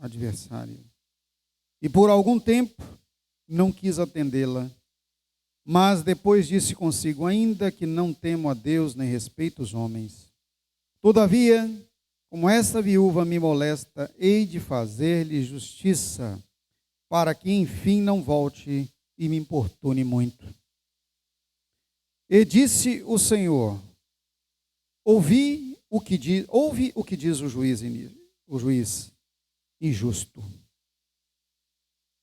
adversário. E por algum tempo não quis atendê-la. Mas depois disse consigo: ainda que não temo a Deus nem respeito os homens, todavia, como esta viúva me molesta, hei de fazer-lhe justiça, para que enfim não volte e me importune muito. E disse o Senhor: ouve o que diz o juiz injusto.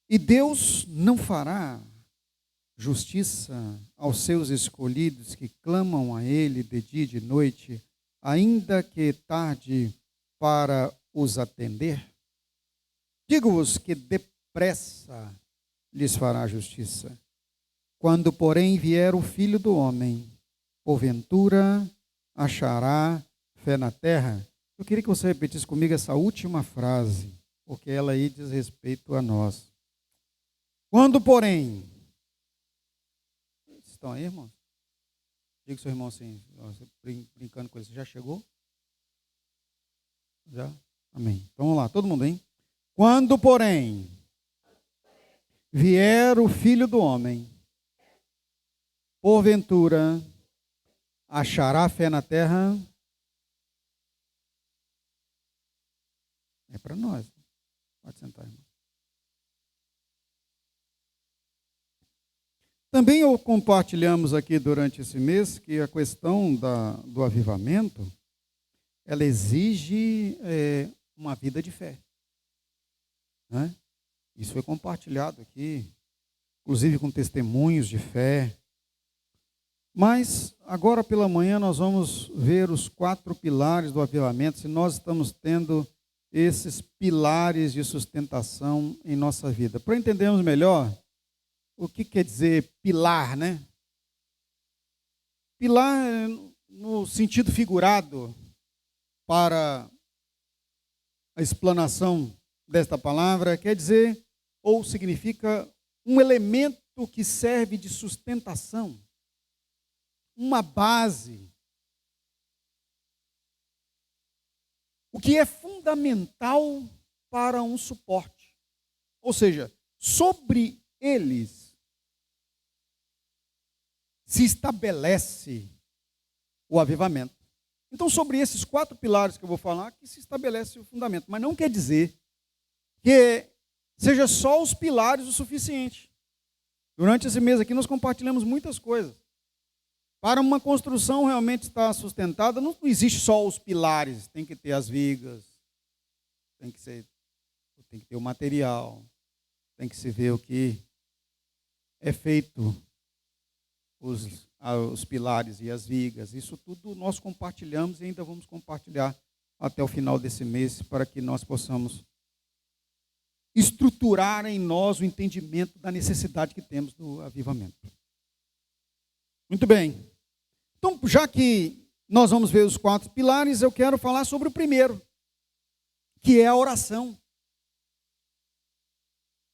E Deus não fará justiça aos seus escolhidos que clamam a Ele de dia e de noite, ainda que tarde para os atender? Digo-vos que depressa lhes fará justiça. Quando, porém, vier o Filho do Homem, porventura achará fé na terra? Eu queria que você repetisse comigo essa última frase, porque ela aí diz respeito a nós. Quando, porém... Estão aí, irmãos? Diga ao seu irmão assim, brincando com ele, você já chegou? Já? Amém. Então vamos lá, todo mundo, hein? Quando, porém, vier o Filho do Homem, porventura, achará fé na terra? É para nós. Pode sentar, irmão. Também compartilhamos aqui durante esse mês que a questão do avivamento, ela exige uma vida de fé. Né? Isso foi compartilhado aqui, inclusive com testemunhos de fé. Mas agora pela manhã nós vamos ver os 4 pilares do avivamento, se nós estamos tendo esses pilares de sustentação em nossa vida. Para entendermos melhor, o que quer dizer pilar, né? Pilar, no sentido figurado, para a explanação desta palavra, quer dizer, ou significa, um elemento que serve de sustentação, uma base. O que é fundamental para um suporte. Ou seja, sobre eles se estabelece o avivamento. Então, sobre esses 4 pilares que eu vou falar, que se estabelece o fundamento. Mas não quer dizer que seja só os pilares o suficiente. Durante esse mês aqui nós compartilhamos muitas coisas. Para uma construção realmente estar sustentada, não existe só os pilares, tem que ter as vigas, tem que ter o material, tem que se ver o que é feito, os pilares e as vigas. Isso tudo nós compartilhamos e ainda vamos compartilhar até o final desse mês, para que nós possamos estruturar em nós o entendimento da necessidade que temos do avivamento. Muito bem. Então, já que nós vamos ver os 4 pilares, eu quero falar sobre o primeiro, que é a oração.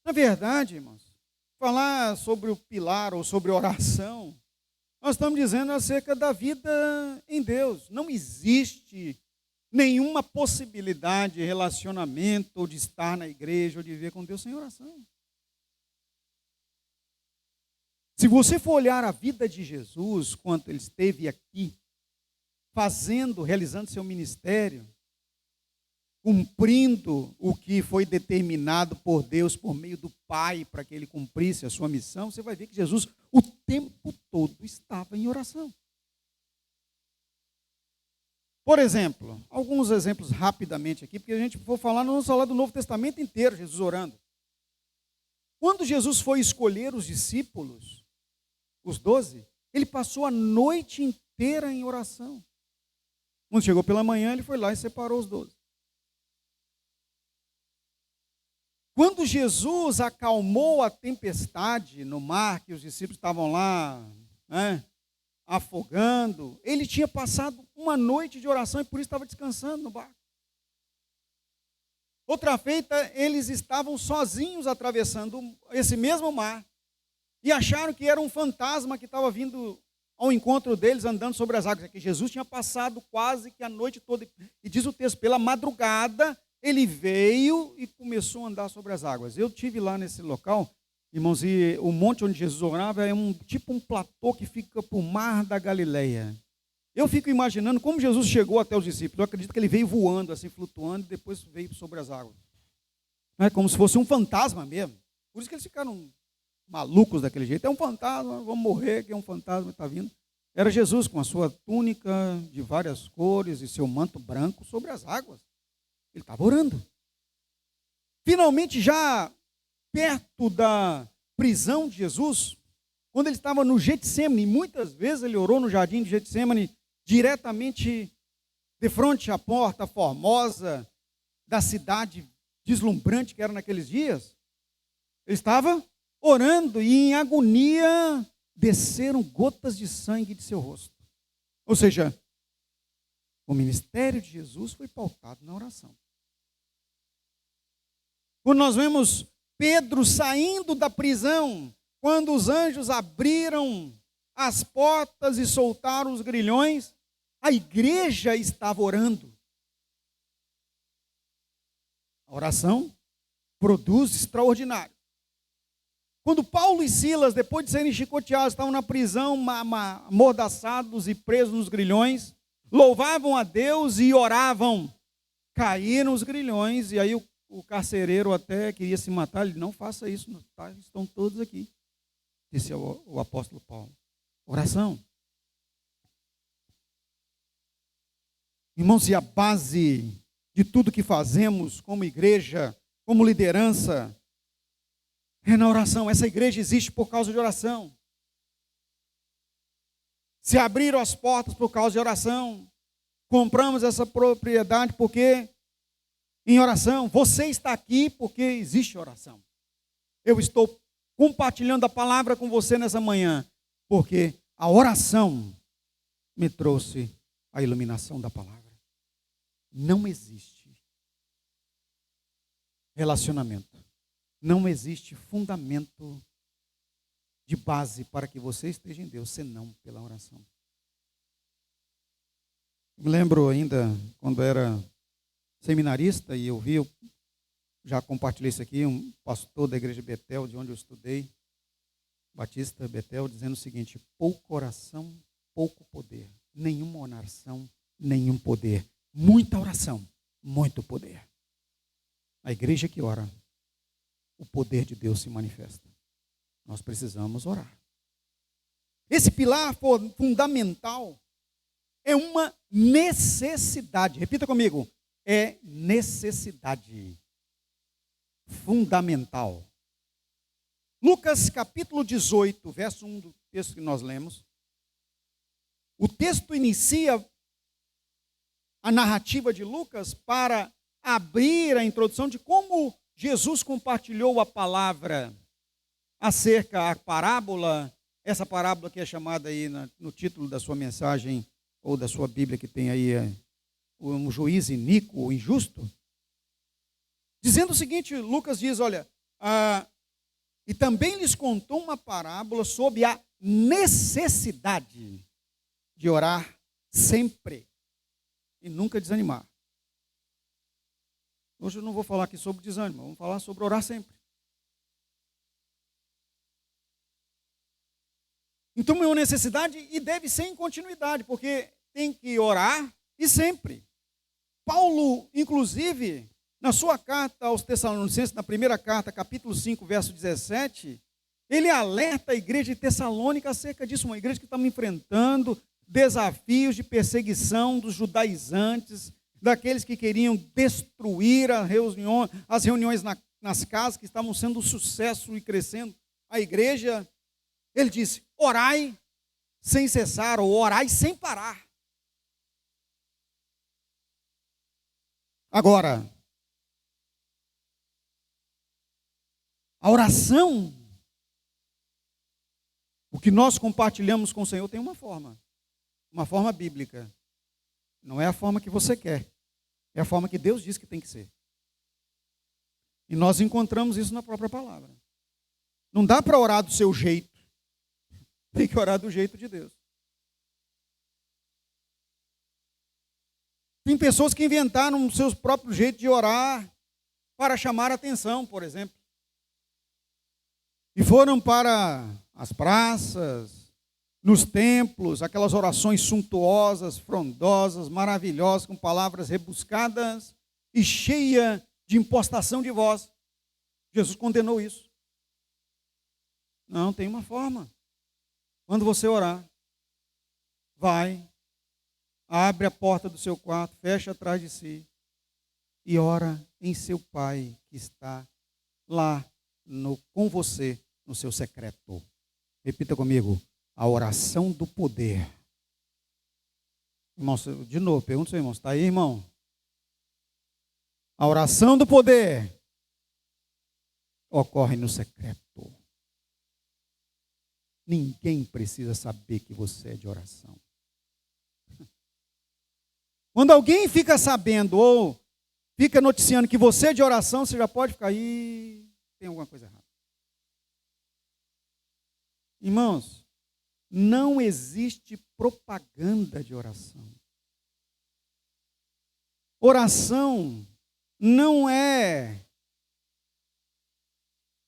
Na verdade, irmãos, falar sobre o pilar ou sobre oração, nós estamos dizendo acerca da vida em Deus. Não existe nenhuma possibilidade de relacionamento, ou de estar na igreja, ou de viver com Deus sem oração. Se você for olhar a vida de Jesus, quando ele esteve aqui, realizando seu ministério, cumprindo o que foi determinado por Deus, por meio do Pai, para que ele cumprisse a sua missão, você vai ver que Jesus, o tempo todo, estava em oração. Por exemplo, alguns exemplos rapidamente aqui, porque a gente for falar, nós vamos falar do Novo Testamento inteiro, Jesus orando. Quando Jesus foi escolher os discípulos, os 12, ele passou a noite inteira em oração. Quando chegou pela manhã, ele foi lá e separou os 12. Quando Jesus acalmou a tempestade no mar, que os discípulos estavam lá, né, afogando, ele tinha passado uma noite de oração e por isso estava descansando no barco. Outra feita, eles estavam sozinhos atravessando esse mesmo mar e acharam que era um fantasma que estava vindo ao encontro deles, andando sobre as águas. Que Jesus tinha passado quase que a noite toda. E diz o texto, pela madrugada, ele veio e começou a andar sobre as águas. Eu tive lá nesse local, irmãos, e o monte onde Jesus orava é um platô que fica para o mar da Galileia. Eu fico imaginando como Jesus chegou até os discípulos. Eu acredito que ele veio voando, assim, flutuando, e depois veio sobre as águas. É como se fosse um fantasma mesmo. Por isso que eles ficaram malucos daquele jeito. É um fantasma, vamos morrer, que é um fantasma que está vindo. Era Jesus com a sua túnica de várias cores e seu manto branco sobre as águas. Ele estava orando. Finalmente, já perto da prisão de Jesus, quando ele estava no Getsemane, muitas vezes ele orou no jardim de Getsemane, diretamente de frente à porta formosa da cidade deslumbrante que era naqueles dias. Ele estava orando e em agonia desceram gotas de sangue de seu rosto. Ou seja, o ministério de Jesus foi pautado na oração. Quando nós vemos Pedro saindo da prisão, quando os anjos abriram as portas e soltaram os grilhões, a igreja estava orando. A oração produz extraordinário. Quando Paulo e Silas, depois de serem chicoteados, estavam na prisão, amordaçados e presos nos grilhões, louvavam a Deus e oravam. Caíram os grilhões e aí o carcereiro até queria se matar. Ele, não faça isso, tá? Estão todos aqui. Disse o apóstolo Paulo. Oração. Irmãos, e a base de tudo que fazemos como igreja, como liderança, é na oração. Essa igreja existe por causa de oração. Se abriram as portas por causa de oração. Compramos essa propriedade porque em oração. Você está aqui porque existe oração. Eu estou compartilhando a palavra com você nessa manhã porque a oração me trouxe a iluminação da palavra. Não existe relacionamento. Não existe fundamento de base para que você esteja em Deus, senão pela oração. Me lembro ainda, quando era seminarista, e eu vi, já compartilhei isso aqui, um pastor da igreja Betel, de onde eu estudei, Batista Betel, dizendo o seguinte: pouco oração, pouco poder. Nenhuma oração, nenhum poder. Muita oração, muito poder. A igreja que ora, o poder de Deus se manifesta. Nós precisamos orar. Esse pilar fundamental é uma necessidade. Repita comigo. É necessidade fundamental. Lucas capítulo 18, verso 1 do texto que nós lemos. O texto inicia a narrativa de Lucas para abrir a introdução de como Jesus compartilhou a palavra acerca da parábola, essa parábola que é chamada aí no título da sua mensagem, ou da sua Bíblia que tem aí, um juiz iníquo ou injusto. Dizendo o seguinte, Lucas diz, olha, e também lhes contou uma parábola sobre a necessidade de orar sempre e nunca desanimar. Hoje eu não vou falar aqui sobre desânimo, vamos falar sobre orar sempre. Então é uma necessidade e deve ser em continuidade, porque tem que orar e sempre. Paulo, inclusive, na sua carta aos Tessalonicenses, na primeira carta, capítulo 5, verso 17, ele alerta a igreja de Tessalônica acerca disso, uma igreja que estava enfrentando desafios de perseguição dos judaizantes, daqueles que queriam destruir as reuniões nas casas, que estavam sendo um sucesso e crescendo. A igreja, ele disse, orai sem cessar, ou orai sem parar. Agora, a oração, o que nós compartilhamos com o Senhor tem uma forma bíblica. Não é a forma que você quer, é a forma que Deus diz que tem que ser. E nós encontramos isso na própria palavra. Não dá para orar do seu jeito, tem que orar do jeito de Deus. Tem pessoas que inventaram o seu próprio jeito de orar, para chamar a atenção, por exemplo. E foram para as praças, nos templos, aquelas orações suntuosas, frondosas, maravilhosas, com palavras rebuscadas e cheia de impostação de voz. Jesus condenou isso. Não, tem uma forma. Quando você orar, vai, abre a porta do seu quarto, fecha atrás de si e ora em seu Pai que está lá com você no seu secreto. Repita comigo, a oração do poder. Irmão, de novo, pergunta ao seu irmão, está aí, irmão? A oração do poder ocorre no secreto. Ninguém precisa saber que você é de oração. Quando alguém fica sabendo ou fica noticiando que você é de oração, você já pode ficar aí, tem alguma coisa errada. Irmãos, não existe propaganda de oração. Oração não é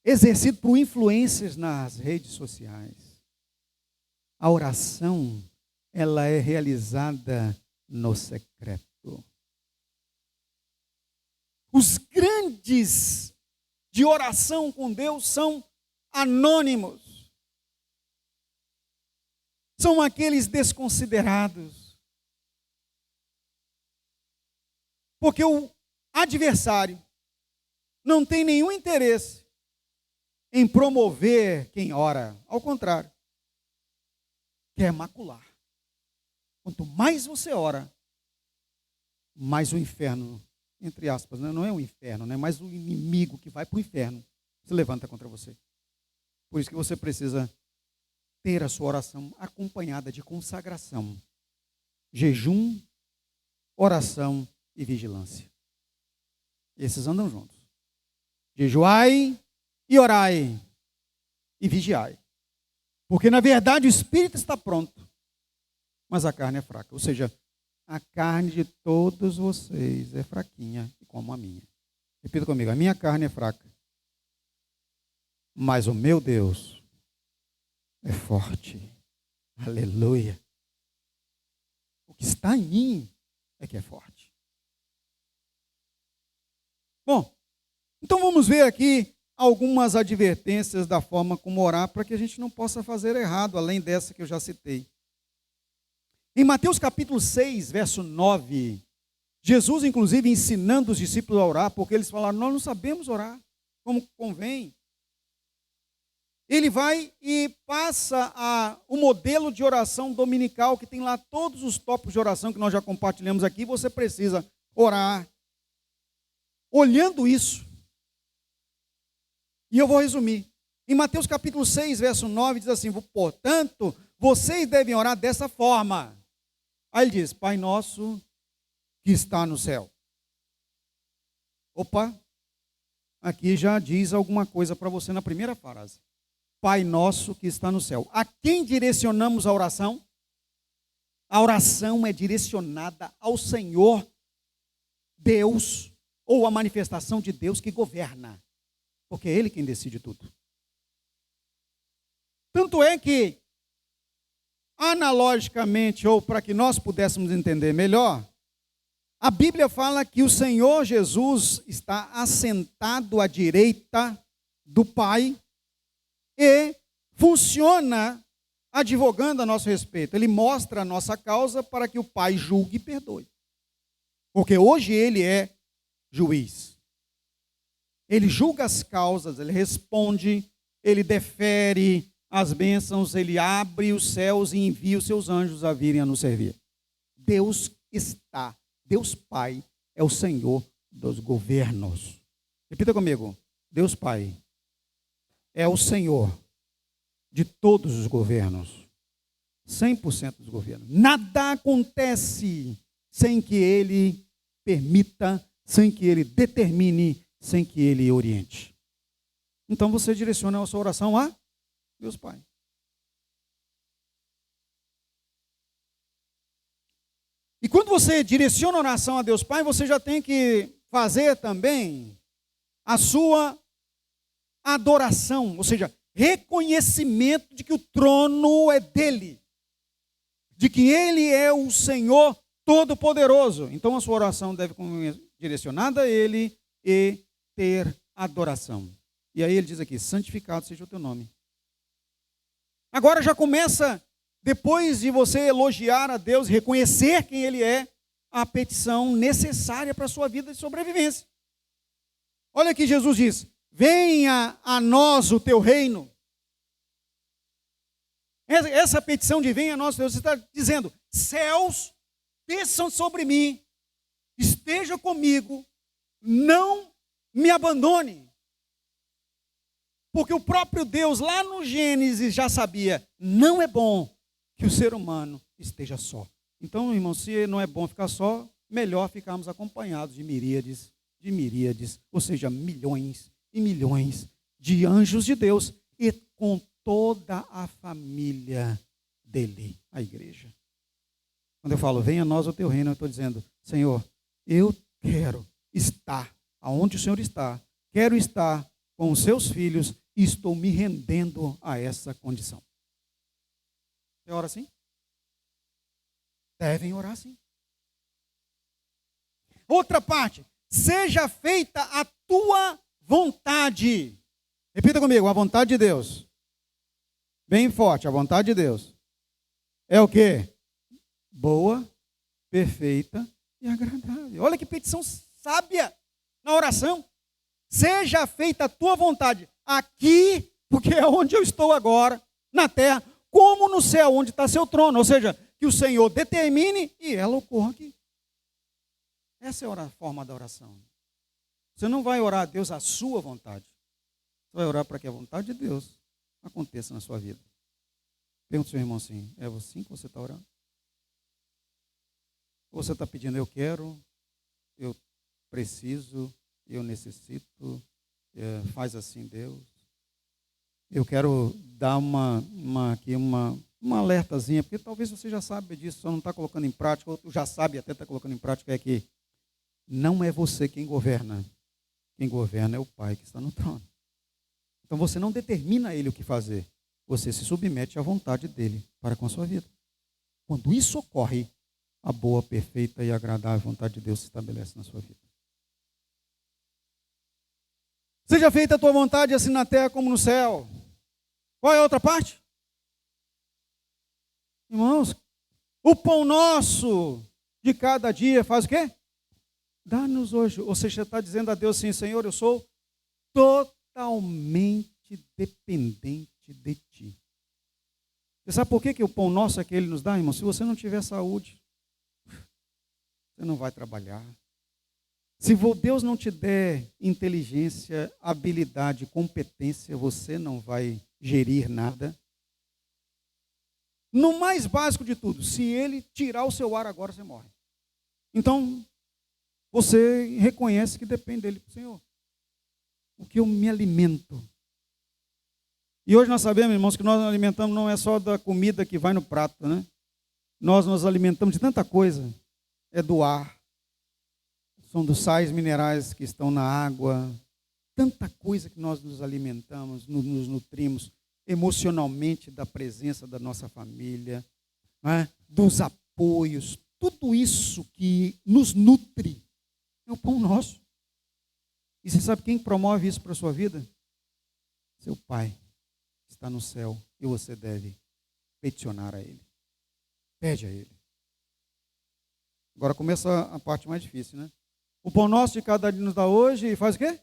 exercido por influências nas redes sociais. A oração, ela é realizada no secreto. Os grandes de oração com Deus são anônimos. São aqueles desconsiderados. Porque o adversário não tem nenhum interesse em promover quem ora. Ao contrário, quer macular. Quanto mais você ora, mais o inferno, entre aspas, não é o inferno, né? Mas o inimigo que vai para o inferno se levanta contra você. Por isso que você precisa ter a sua oração acompanhada de consagração, jejum, oração e vigilância. Esses andam juntos. Jejuai e orai e vigiai. Porque na verdade o espírito está pronto, mas a carne é fraca. Ou seja, a carne de todos vocês é fraquinha, como a minha. Repita comigo, a minha carne é fraca, mas o meu Deus é forte. Aleluia. O que está em mim é que é forte. Bom, então vamos ver aqui algumas advertências da forma como orar para que a gente não possa fazer errado, além dessa que eu já citei. Em Mateus capítulo 6, verso 9, Jesus inclusive ensinando os discípulos a orar, porque eles falaram, nós não sabemos orar como convém. Ele vai e passa o modelo de oração dominical, que tem lá todos os tópicos de oração que nós já compartilhamos aqui. Você precisa orar. Olhando isso, e eu vou resumir. Em Mateus capítulo 6, verso 9, diz assim, portanto, vocês devem orar dessa forma. Aí ele diz, Pai nosso que está no céu. Opa, aqui já diz alguma coisa para você na primeira frase. Pai nosso que está no céu. A quem direcionamos a oração? A oração é direcionada ao Senhor Deus, ou a manifestação de Deus que governa. Porque é Ele quem decide tudo. Tanto é que, analogicamente, ou para que nós pudéssemos entender melhor, a Bíblia fala que o Senhor Jesus está assentado à direita do Pai, e funciona advogando a nosso respeito. Ele mostra a nossa causa para que o Pai julgue e perdoe. Porque hoje Ele é juiz. Ele julga as causas, Ele responde, Ele defere as bênçãos, Ele abre os céus e envia os seus anjos a virem a nos servir. Deus Pai é o Senhor dos governos. Repita comigo, Deus Pai é o Senhor de todos os governos, 100% dos governos. Nada acontece sem que Ele permita, sem que Ele determine, sem que Ele oriente. Então você direciona a sua oração a Deus Pai. E quando você direciona a oração a Deus Pai, você já tem que fazer também a sua adoração, ou seja, reconhecimento de que o trono é dele, de que ele é o Senhor Todo-Poderoso. Então a sua oração deve ser direcionada a ele e ter adoração. E aí ele diz aqui, santificado seja o teu nome. Agora já começa, depois de você elogiar a Deus, reconhecer quem ele é, a petição necessária para a sua vida de sobrevivência. Olha aqui, Jesus diz, venha a nós o teu reino. Essa petição de venha a nós, Deus está dizendo, céus, desçam sobre mim, esteja comigo, não me abandone. Porque o próprio Deus, lá no Gênesis, já sabia, não é bom que o ser humano esteja só. Então, irmão, se não é bom ficar só, melhor ficarmos acompanhados de miríades, ou seja, milhões e milhões de anjos de Deus e com toda a família dele, a igreja. Quando eu falo, venha a nós o teu reino, eu estou dizendo, Senhor, eu quero estar aonde o Senhor está, quero estar com os seus filhos e estou me rendendo a essa condição. Você ora assim? Devem orar assim. Outra parte, seja feita a tua vontade. Repita comigo, a vontade de Deus. Bem forte, a vontade de Deus. É o quê? Boa, perfeita e agradável. Olha que petição sábia na oração. Seja feita a tua vontade aqui, porque é onde eu estou agora, na terra, como no céu, onde está seu trono. Ou seja, que o Senhor determine e ela ocorra aqui. Essa é a forma da oração. Você não vai orar a Deus a sua vontade. Você vai orar para que a vontade de Deus aconteça na sua vida. Pergunta ao seu irmão assim, é assim que você está orando? Ou você está pedindo, eu quero, eu preciso, eu necessito, faz assim Deus. Eu quero dar uma alertazinha, porque talvez você já sabe disso, só não está colocando em prática, ou já sabe até está colocando em prática, é que não é você quem governa é o Pai que está no trono. Então você não determina a ele o que fazer, você se submete à vontade dele para com a sua vida. Quando isso ocorre, a boa, perfeita e agradável vontade de Deus se estabelece na sua vida. Seja feita a tua vontade, assim na terra como no céu. Qual é a outra parte? Irmãos, o pão nosso de cada dia faz o quê? Dá-nos hoje. Ou seja, você está dizendo a Deus assim, Senhor, eu sou totalmente dependente de Ti. Você sabe por que o pão nosso é que Ele nos dá, irmão? Se você não tiver saúde, você não vai trabalhar. Se Deus não te der inteligência, habilidade, competência, você não vai gerir nada. No mais básico de tudo, se Ele tirar o seu ar agora, você morre. Então, você reconhece que depende dele. Senhor, o que eu me alimento? E hoje nós sabemos, irmãos, que nós nos alimentamos não é só da comida que vai no prato, né? Nós nos alimentamos de tanta coisa. É do ar. São dos sais minerais que estão na água. Tanta coisa que nós nos alimentamos, nos nutrimos emocionalmente da presença da nossa família, né? Dos apoios. Tudo isso que nos nutre é o pão nosso. E você sabe quem promove isso para a sua vida? Seu Pai, que está no céu, e você deve peticionar a Ele. Pede a Ele. Agora começa a parte mais difícil, né? O pão nosso de cada dia nos dá hoje e faz o quê?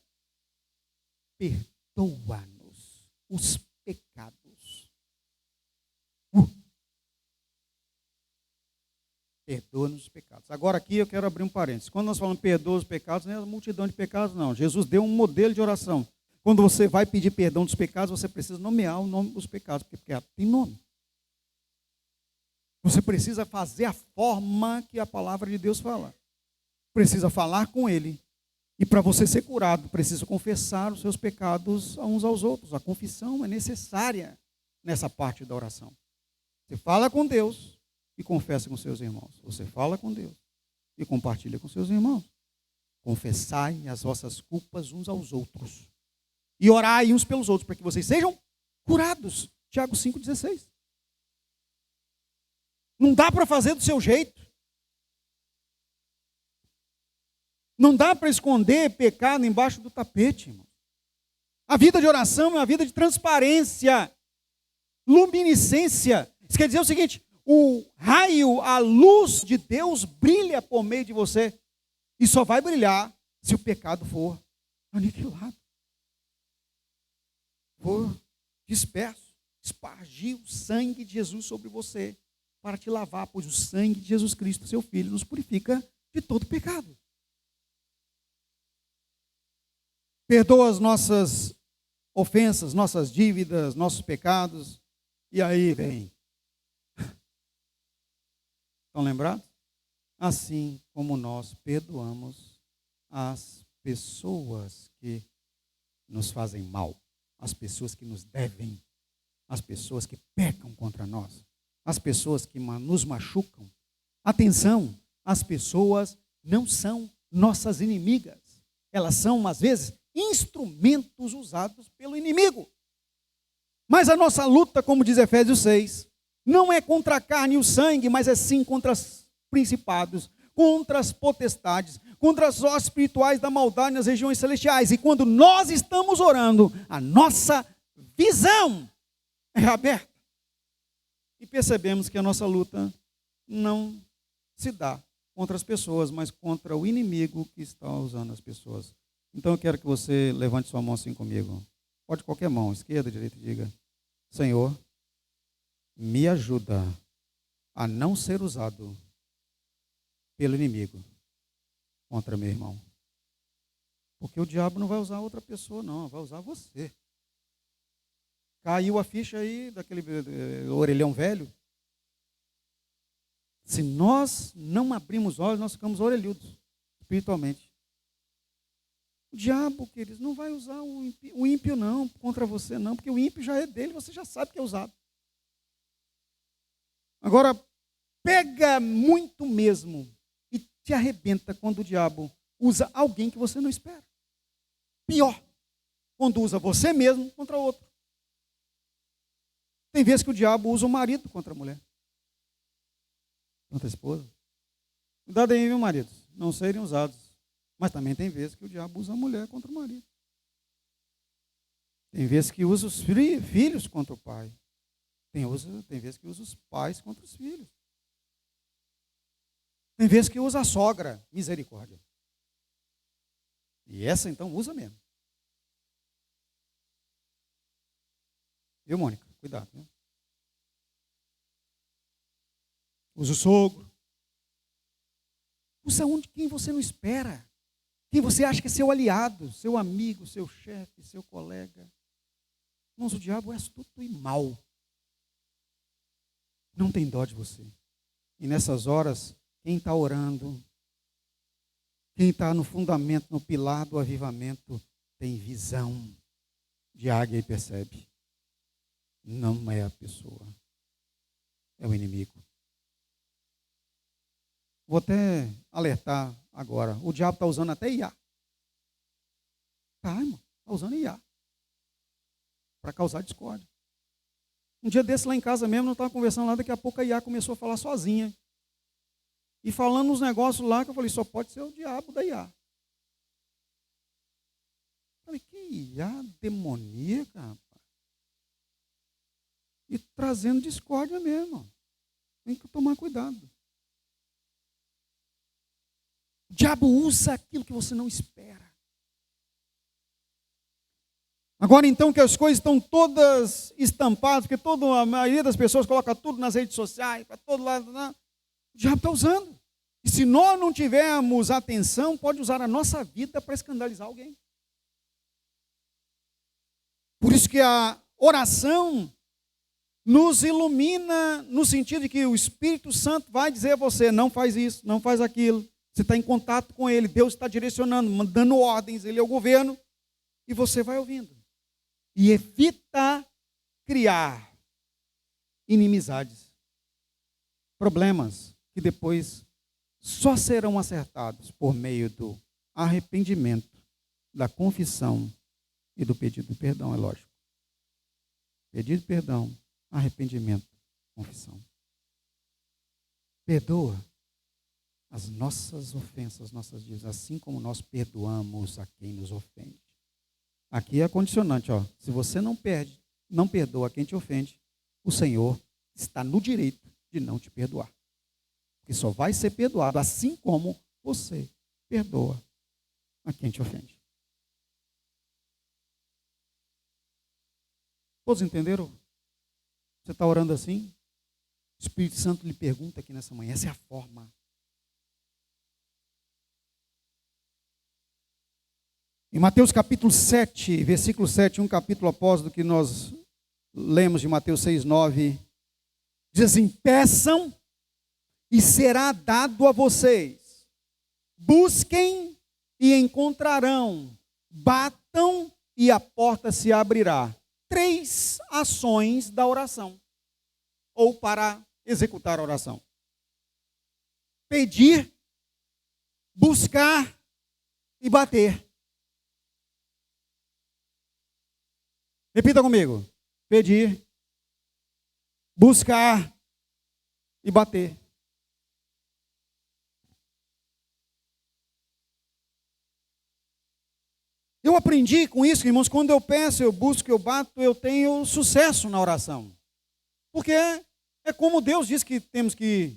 Perdoa-nos os pecados. Perdoa-nos os pecados. Agora aqui eu quero abrir um parênteses. Quando nós falamos perdoa os pecados, não é a multidão de pecados, não. Jesus deu um modelo de oração. Quando você vai pedir perdão dos pecados, você precisa nomear o nome dos pecados, porque pecado tem nome. Você precisa fazer a forma que a palavra de Deus fala. Precisa falar com Ele. E para você ser curado, precisa confessar os seus pecados uns aos outros. A confissão é necessária nessa parte da oração. Você fala com Deus e confessa com seus irmãos. Você fala com Deus e compartilha com seus irmãos. confessai as vossas culpas uns aos outros e orai uns pelos outros, para que vocês sejam curados. Tiago 5,16. Não dá para fazer do seu jeito. Não dá para esconder pecado embaixo do tapete, irmão. A vida de oração é uma vida de transparência, luminiscência. Isso quer dizer o seguinte: o raio, a luz de Deus brilha por meio de você. E só vai brilhar se o pecado for aniquilado, for disperso. Espargir o sangue de Jesus sobre você para te lavar, pois o sangue de Jesus Cristo, seu Filho, nos purifica de todo pecado. Perdoa as nossas ofensas, nossas dívidas, nossos pecados. E aí vem. Estão lembrados? Assim como nós perdoamos as pessoas que nos fazem mal, as pessoas que nos devem, as pessoas que pecam contra nós, as pessoas que nos machucam. Atenção, as pessoas não são nossas inimigas. Elas são, às vezes, instrumentos usados pelo inimigo. Mas a nossa luta, como diz Efésios 6, não é contra a carne e o sangue, mas é sim contra os principados, contra as potestades, contra as hostes espirituais da maldade nas regiões celestiais. E quando nós estamos orando, a nossa visão é aberta. E percebemos que a nossa luta não se dá contra as pessoas, mas contra o inimigo que está usando as pessoas. Então eu quero que você levante sua mão assim comigo. Pode qualquer mão, esquerda, direita, diga: Senhor, me ajuda a não ser usado pelo inimigo contra meu irmão. Porque o diabo não vai usar outra pessoa, não, vai usar você. Caiu a ficha aí daquele orelhão velho. Se nós não abrimos olhos, nós ficamos orelhudos, espiritualmente. O diabo, queridos, não vai usar o ímpio não, contra você não, porque o ímpio já é dele, você já sabe que é usado. Agora, pega muito mesmo e te arrebenta quando o diabo usa alguém que você não espera. Pior, quando usa você mesmo contra outro. Tem vezes que o diabo usa o marido contra a mulher, contra a esposa. Cuidado aí, viu, maridos? Não serem usados. Mas também tem vezes que o diabo usa a mulher contra o marido. Tem vezes que usa os filhos contra o pai. Tem vezes que usa os pais contra os filhos. Tem vezes que usa a sogra, misericórdia. E essa então usa mesmo. Viu, Mônica? Cuidado, viu? Usa o sogro. Usa quem você não espera. Quem você acha que é seu aliado, seu amigo, seu chefe, seu colega. Irmãos, o diabo é astuto e mau. Não tem dó de você. E nessas horas, quem está orando, quem está no fundamento, no pilar do avivamento, tem visão de águia e percebe. Não é a pessoa, é o inimigo. Vou até alertar agora. O diabo está usando até IA. Tá, irmão, está usando IA para causar discórdia. Um dia desse lá em casa mesmo, eu estava conversando lá, daqui a pouco a IA começou a falar sozinha. E falando uns negócios lá que eu falei, só pode ser o diabo da IA. Falei, que IA demoníaca, rapaz. E trazendo discórdia mesmo. Tem que tomar cuidado. O diabo usa aquilo que você não espera. Agora então que as coisas estão todas estampadas, porque a maioria das pessoas coloca tudo nas redes sociais, para todo lado, o diabo está usando. E se nós não tivermos atenção, pode usar a nossa vida para escandalizar alguém. Por isso que a oração nos ilumina no sentido de que o Espírito Santo vai dizer a você, não faz isso, não faz aquilo. Você está em contato com Ele, Deus está direcionando, dando ordens, Ele é o governo, e você vai ouvindo. E evita criar inimizades, problemas que depois só serão acertados por meio do arrependimento, da confissão e do pedido de perdão, é lógico. Pedido de perdão, arrependimento, confissão. Perdoa as nossas ofensas, nossas dívidas, assim como nós perdoamos a quem nos ofende. Aqui é condicionante, ó. Se você não perdoa quem te ofende, o Senhor está no direito de não te perdoar. Porque só vai ser perdoado assim como você perdoa a quem te ofende. Todos entenderam? Você está orando assim? O Espírito Santo lhe pergunta aqui nessa manhã. Essa é a forma. Em Mateus capítulo 7, versículo 7, um capítulo após do que nós lemos de Mateus 6, 9, diz assim: peçam e será dado a vocês. Busquem e encontrarão. Batam e a porta se abrirá. 3 ações da oração, ou para executar a oração: pedir, buscar e bater. Repita comigo: pedir, buscar e bater. Eu aprendi com isso, irmãos, quando eu peço, eu busco, eu bato, eu tenho sucesso na oração. Porque é como Deus diz que temos que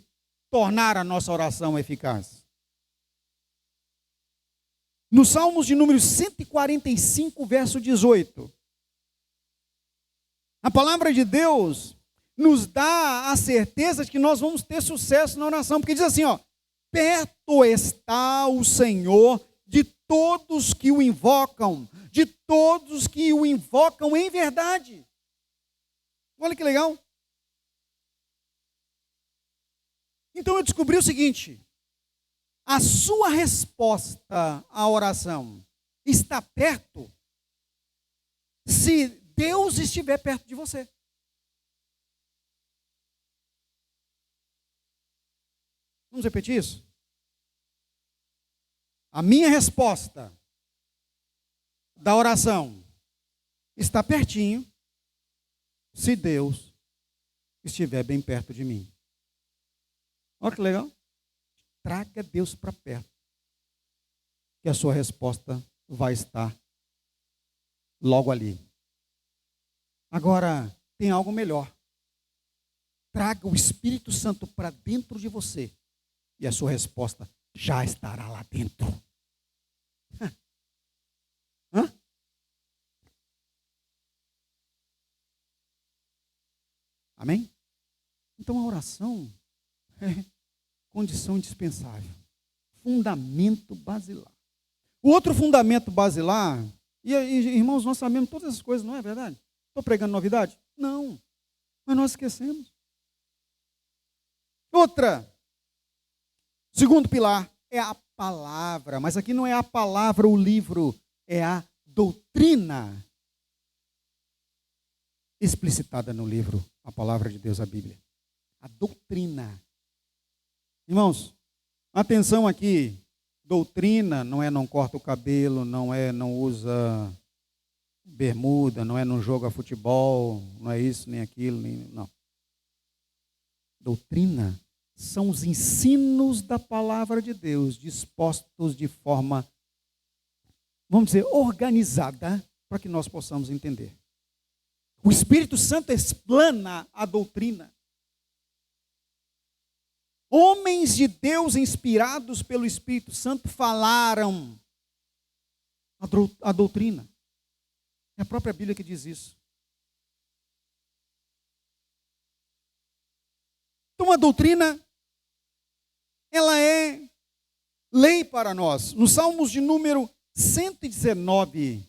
tornar a nossa oração eficaz. No Salmos de número 145, verso 18, a palavra de Deus nos dá a certeza de que nós vamos ter sucesso na oração, porque diz assim, ó: perto está o Senhor de todos que o invocam, de todos que o invocam em verdade. Olha que legal. Então eu descobri o seguinte: a sua resposta à oração está perto se Deus estiver perto de você. Vamos repetir isso? A minha resposta da oração está pertinho se Deus estiver bem perto de mim. Olha que legal. Traga Deus para perto, que a sua resposta vai estar logo ali. Agora, tem algo melhor. Traga o Espírito Santo para dentro de você e a sua resposta já estará lá dentro. Hã? Amém? Então a oração é condição indispensável. Fundamento basilar. O outro fundamento basilar, e irmãos, nós sabemos todas essas coisas, não é verdade? Estou pregando novidade? Não. Mas nós esquecemos. Segundo pilar é a palavra. Mas aqui não é a palavra, o livro, é a doutrina explicitada no livro, a palavra de Deus, a Bíblia. A doutrina. Irmãos, atenção aqui. Doutrina não é não corta o cabelo, não é não usa bermuda, não é não joga futebol, não é isso, nem aquilo, não. Doutrina são os ensinos da palavra de Deus, dispostos de forma, vamos dizer, organizada, para que nós possamos entender. O Espírito Santo explana a doutrina. Homens de Deus inspirados pelo Espírito Santo falaram a doutrina. É a própria Bíblia que diz isso. Então a doutrina, ela é lei para nós. No Salmos de número 119,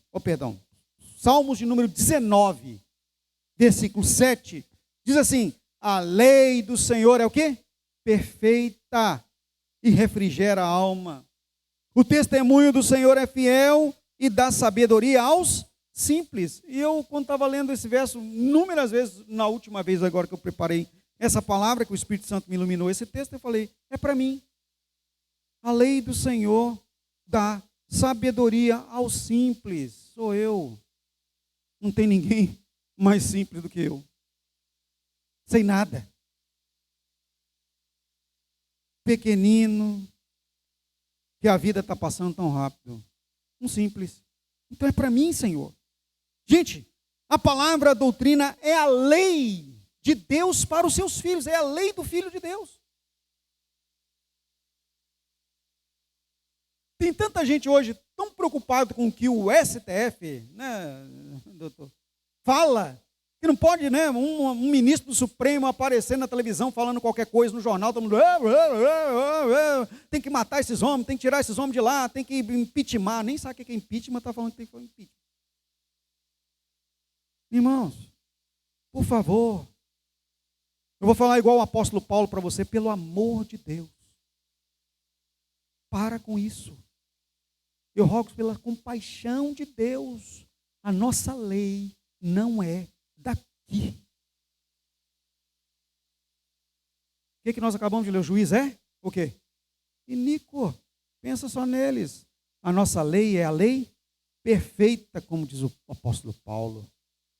Salmos de número 19, versículo 7, diz assim: a lei do Senhor é o quê? Perfeita e refrigera a alma. O testemunho do Senhor é fiel e dá sabedoria aos simples. E eu, quando estava lendo esse verso, inúmeras vezes, na última vez agora que eu preparei essa palavra, que o Espírito Santo me iluminou esse texto, eu falei, é para mim. A lei do Senhor dá sabedoria aos simples. Sou eu. Não tem ninguém mais simples do que eu. Sei nada. Pequenino, que a vida está passando tão rápido. Um simples. Então é para mim, Senhor. Gente, a palavra, a doutrina é a lei de Deus para os seus filhos. É a lei do Filho de Deus. Tem tanta gente hoje tão preocupada com o que o STF, né, doutor, fala, que não pode, né, um ministro do Supremo aparecer na televisão falando qualquer coisa no jornal, todo mundo, tem que matar esses homens, tem que tirar esses homens de lá, tem que impeachment, nem sabe o que é impeachment, está falando que tem que fazer impeachment. Irmãos, por favor, eu vou falar igual o apóstolo Paulo para você, pelo amor de Deus, para com isso. Eu rogo pela compaixão de Deus, a nossa lei não é daqui. O que nós acabamos de ler? O juiz é? O quê? Iníquo. Pensa só neles. A nossa lei é a lei perfeita, como diz o apóstolo Paulo.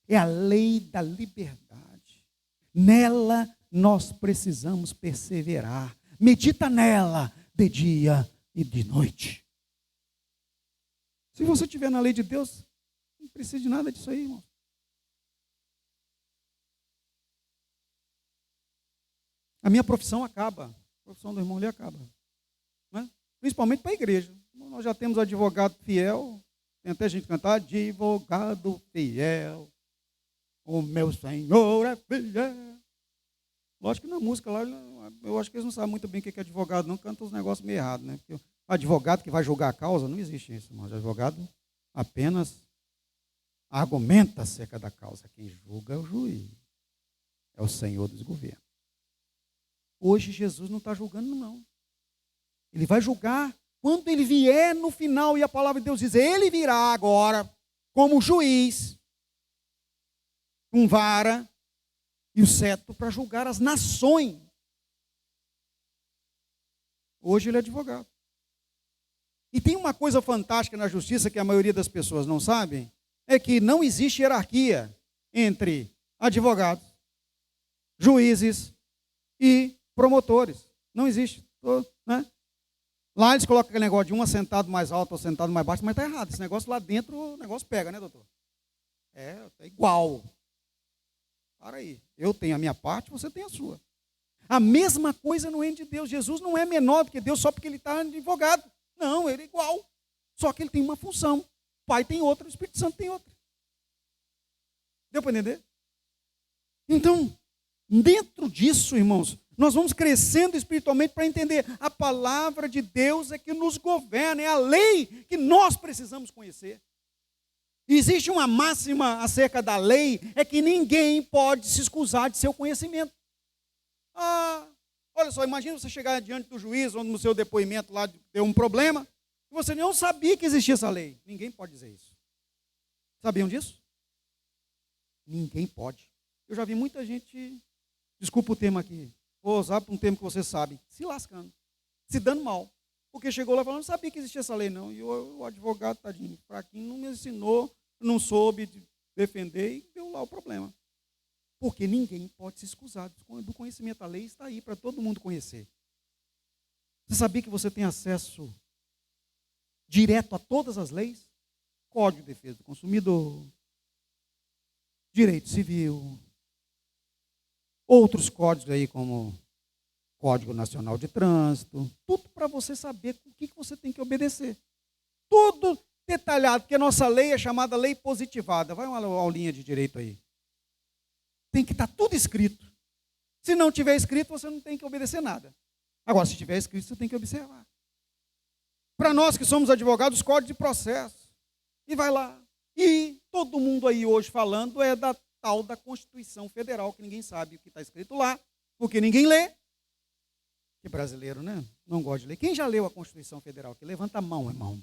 É a lei da liberdade. Nela nós precisamos perseverar. Medita nela de dia e de noite. Se você estiver na lei de Deus, não precisa de nada disso aí, irmão. A minha profissão acaba. A profissão do irmão ali acaba. Né? Principalmente para a igreja. Nós já temos advogado fiel. Tem até gente cantar, advogado fiel. O meu Senhor é fiel. Lógico que na música lá, eu acho que eles não sabem muito bem o que é advogado, não, canta os negócios meio errados, né? Porque o advogado que vai julgar a causa, não existe isso, irmão. O advogado apenas argumenta acerca da causa. Quem julga é o juiz, é o Senhor dos governos. Hoje Jesus não está julgando, não. Ele vai julgar quando ele vier no final, e a palavra de Deus diz, ele virá agora como juiz, com vara e o cetro para julgar as nações. Hoje ele é advogado. E tem uma coisa fantástica na justiça que a maioria das pessoas não sabem, é que não existe hierarquia entre advogados, juízes e promotores. Não existe. Né? Lá eles colocam aquele negócio de um assentado mais alto ou sentado mais baixo, mas está errado. Esse negócio lá dentro, o negócio pega, né, doutor? É igual. Para aí. Eu tenho a minha parte, você tem a sua. A mesma coisa no reino de Deus. Jesus não é menor do que Deus só porque ele está advogado. Não, ele é igual. Só que ele tem uma função. O Pai tem outra, o Espírito Santo tem outra. Deu para entender? Então, dentro disso, irmãos, nós vamos crescendo espiritualmente para entender. A palavra de Deus é que nos governa, é a lei que nós precisamos conhecer. Existe uma máxima acerca da lei, é que ninguém pode se excusar de seu conhecimento. Olha só, imagina você chegar diante do juiz, ou no seu depoimento lá deu um problema, e você não sabia que existia essa lei. Ninguém pode dizer isso. Sabiam disso? Ninguém pode. Eu já vi muita gente, desculpa o termo aqui, vou usar para um termo que você sabe, se lascando, se dando mal. Porque chegou lá e falou, não sabia que existia essa lei, não. E o advogado, tadinho, fraquinho, não me ensinou, não soube defender e deu lá o problema. Porque ninguém pode se excusar do conhecimento. A lei está aí para todo mundo conhecer. Você sabia que você tem acesso direto a todas as leis? Código de Defesa do Consumidor, Direito Civil, outros códigos aí como Código Nacional de Trânsito, tudo para você saber o que você tem que obedecer. Tudo detalhado, porque a nossa lei é chamada lei positivada. Vai uma aulinha de direito aí. Tem que estar tudo escrito. Se não tiver escrito, você não tem que obedecer nada. Agora, se tiver escrito, você tem que observar. Para nós que somos advogados, código de processo. E vai lá. E todo mundo aí hoje falando é da tal da Constituição Federal, que ninguém sabe o que está escrito lá, porque ninguém lê. Que brasileiro, né? Não gosta de ler. Quem já leu a Constituição Federal? Que levanta a mão, irmão.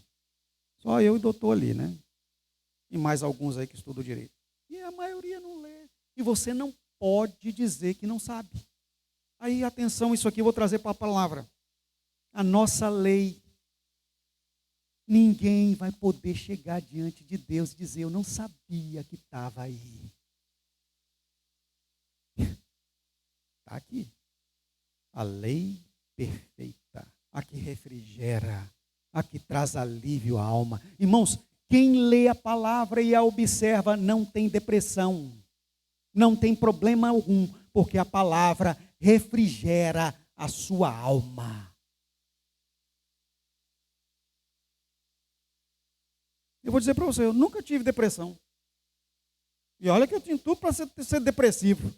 Só eu e o doutor ali, né? E mais alguns aí que estudam direito. E a maioria não lê. E você não pode dizer que não sabe. Aí, atenção, isso aqui eu vou trazer para a palavra. A nossa lei ninguém vai poder chegar diante de Deus e dizer: eu não sabia que estava aí. Está aqui. A lei perfeita, a que refrigera, a que traz alívio à alma. Irmãos, quem lê a palavra e a observa não tem depressão, não tem problema algum, porque a palavra refrigera a sua alma. Eu vou dizer para você, eu nunca tive depressão. E olha que eu tinha tudo para ser depressivo.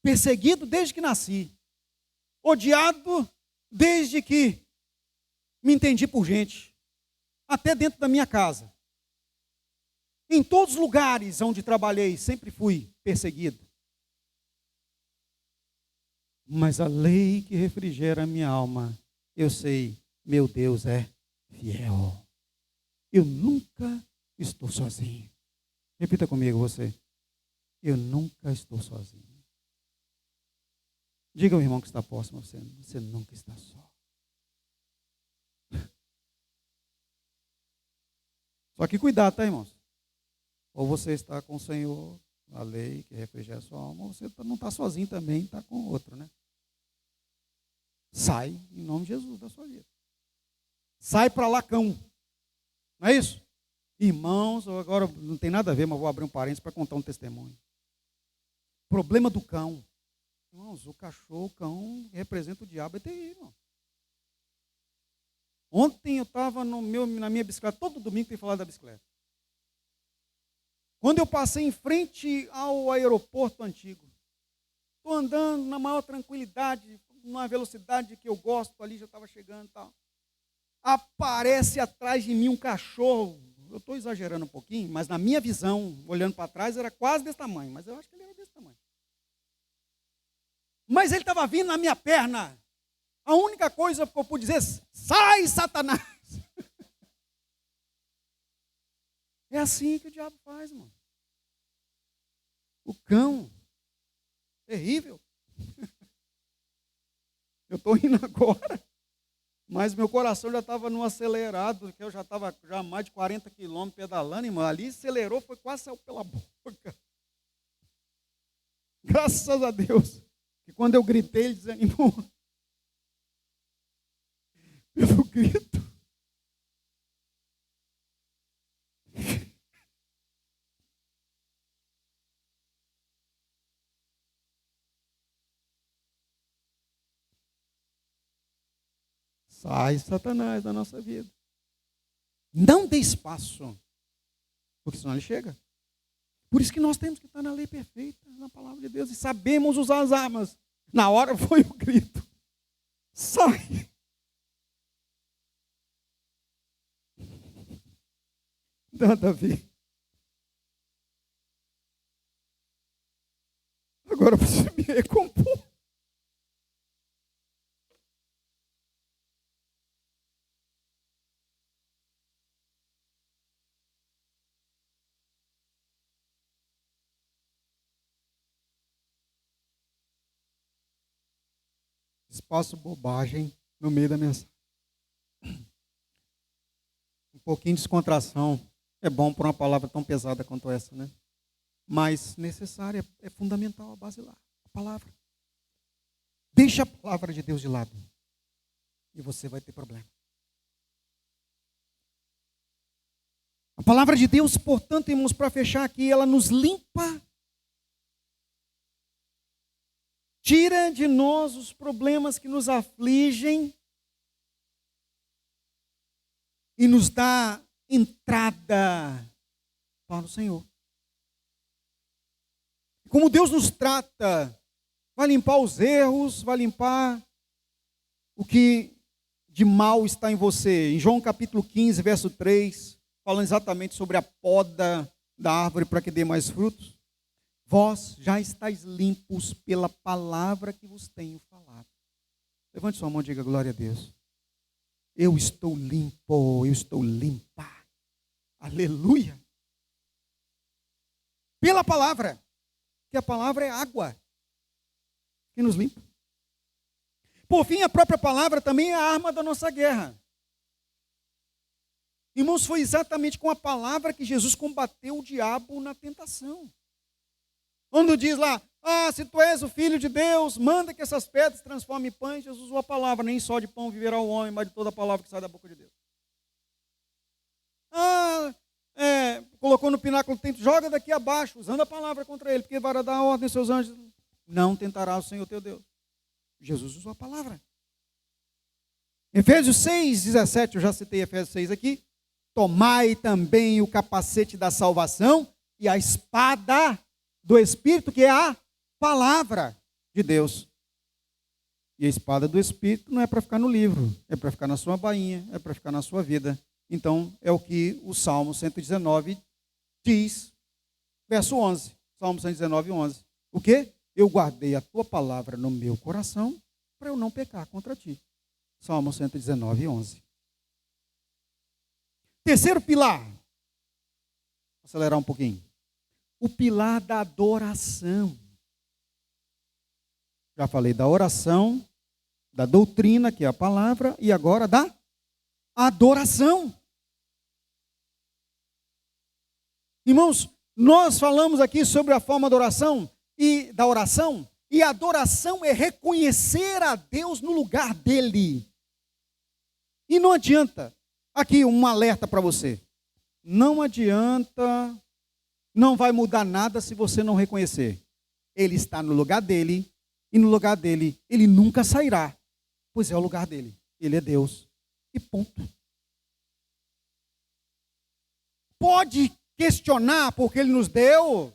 Perseguido desde que nasci. Odiado desde que me entendi por gente. Até dentro da minha casa. Em todos os lugares onde trabalhei, sempre fui perseguido. Mas a lei que refrigera a minha alma, eu sei, meu Deus é fiel. Eu nunca estou sozinho. Repita comigo você. Eu nunca estou sozinho. Diga ao irmão que está próximo a você, você nunca está só. Só que cuidado, tá, irmãos? Ou você está com o Senhor, a lei que refrigera a sua alma, ou você não está sozinho também, está com outro, né? Sai em nome de Jesus da sua vida. Sai para lá, cão. Não é isso? Irmãos, agora não tem nada a ver, mas vou abrir um parênteses para contar um testemunho. Problema do cão. Irmãos, o cachorro, o cão, representa o diabo, é terrível. Ontem eu estava na minha bicicleta, todo domingo tem falado da bicicleta. Quando eu passei em frente ao aeroporto antigo, estou andando na maior tranquilidade, numa velocidade que eu gosto, ali já estava chegando e tal. Aparece atrás de mim um cachorro, eu estou exagerando um pouquinho, mas na minha visão, olhando para trás, era quase desse tamanho, mas eu acho que ele era desse tamanho. Mas ele estava vindo na minha perna. A única coisa que eu pude dizer: sai, Satanás! É assim que o diabo faz, mano. O cão, terrível. Eu estou indo agora, mas meu coração já estava no acelerado, que eu já estava já mais de 40 quilômetros pedalando, irmão. Ali acelerou, foi quase saiu pela boca. Graças a Deus. E quando eu gritei, ele desanimou. Pelo grito. Sai, Satanás, da nossa vida. Não dê espaço, porque senão ele chega. Por isso que nós temos que estar na lei perfeita, na palavra de Deus, e sabemos usar as armas. Na hora foi o grito: sai! Nada a ver. Agora você me recompor. Espaço bobagem no meio da mensagem. Um pouquinho de descontração é bom por uma palavra tão pesada quanto essa, né? Mas necessária, é fundamental a base lá, a palavra. Deixa a palavra de Deus de lado e você vai ter problema. A palavra de Deus, portanto, irmãos, para fechar aqui, ela nos limpa, tira de nós os problemas que nos afligem e nos dá entrada para o Senhor. Como Deus nos trata, vai limpar os erros, vai limpar o que de mal está em você. Em João capítulo 15, verso 3, falando exatamente sobre a poda da árvore para que dê mais frutos. Vós já estáis limpos pela palavra que vos tenho falado. Levante sua mão e diga glória a Deus. Eu estou limpo, eu estou limpa. Aleluia. Pela palavra, que a palavra é água que nos limpa. Por fim, a própria palavra também é a arma da nossa guerra. Irmãos, foi exatamente com a palavra que Jesus combateu o diabo na tentação. Quando diz lá, se tu és o Filho de Deus, manda que essas pedras transformem em pães. Jesus usou a palavra, nem só de pão viverá o homem, mas de toda a palavra que sai da boca de Deus. Colocou no pináculo do templo, joga daqui abaixo, usando a palavra contra ele, porque vai dar ordem aos seus anjos. Não tentará o Senhor teu Deus. Jesus usou a palavra. Efésios 6:17, eu já citei Efésios 6 aqui. Tomai também o capacete da salvação e a espada do Espírito, que é a palavra de Deus. E a espada do Espírito não é para ficar no livro, é para ficar na sua bainha, é para ficar na sua vida. Então, é o que o Salmo 119 diz, verso 11. Salmo 119, 11. O quê? Eu guardei a tua palavra no meu coração para eu não pecar contra ti. Salmo 119, 11. Terceiro pilar. Vou acelerar um pouquinho. O pilar da adoração. Já falei da oração, da doutrina, que é a palavra, e agora da adoração. Irmãos, nós falamos aqui sobre a forma da oração, e a adoração é reconhecer a Deus no lugar dele. E não adianta, aqui um alerta para você, não adianta, não vai mudar nada se você não reconhecer. Ele está no lugar dele, e no lugar dele ele nunca sairá, pois é o lugar dele, ele é Deus, e ponto. Pode questionar porque ele nos deu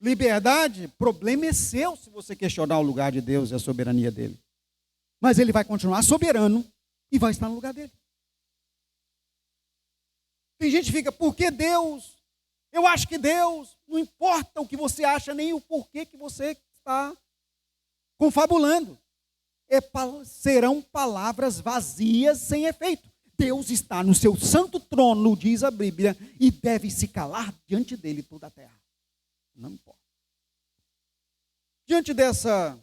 liberdade, problema é seu se você questionar o lugar de Deus e a soberania dele. Mas ele vai continuar soberano e vai estar no lugar dele. Tem gente que fica, por que Deus? Eu acho que Deus, não importa o que você acha, nem o porquê que você está confabulando. Serão palavras vazias sem efeito. Deus está no seu santo trono, diz a Bíblia, e deve se calar diante dele toda a terra. Não importa. Diante dessa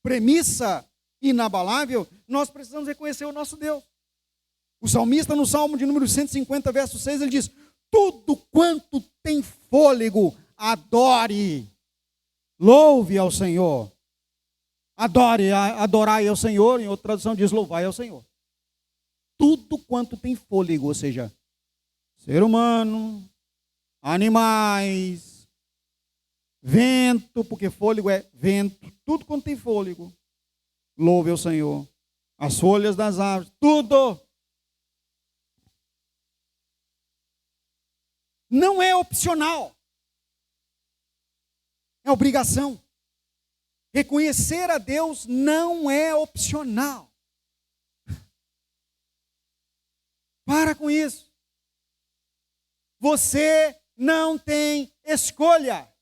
premissa inabalável, nós precisamos reconhecer o nosso Deus. O salmista, no Salmo de número 150, verso 6, ele diz, tudo quanto tem fôlego, adore, louve ao Senhor. Adorai ao Senhor, em outra tradução diz, louvai ao Senhor. Tudo quanto tem fôlego, ou seja, ser humano, animais, vento, porque fôlego é vento, tudo quanto tem fôlego, louve ao Senhor. As folhas das árvores, tudo. Não é opcional, é obrigação. Reconhecer a Deus não é opcional. Para com isso. Você não tem escolha.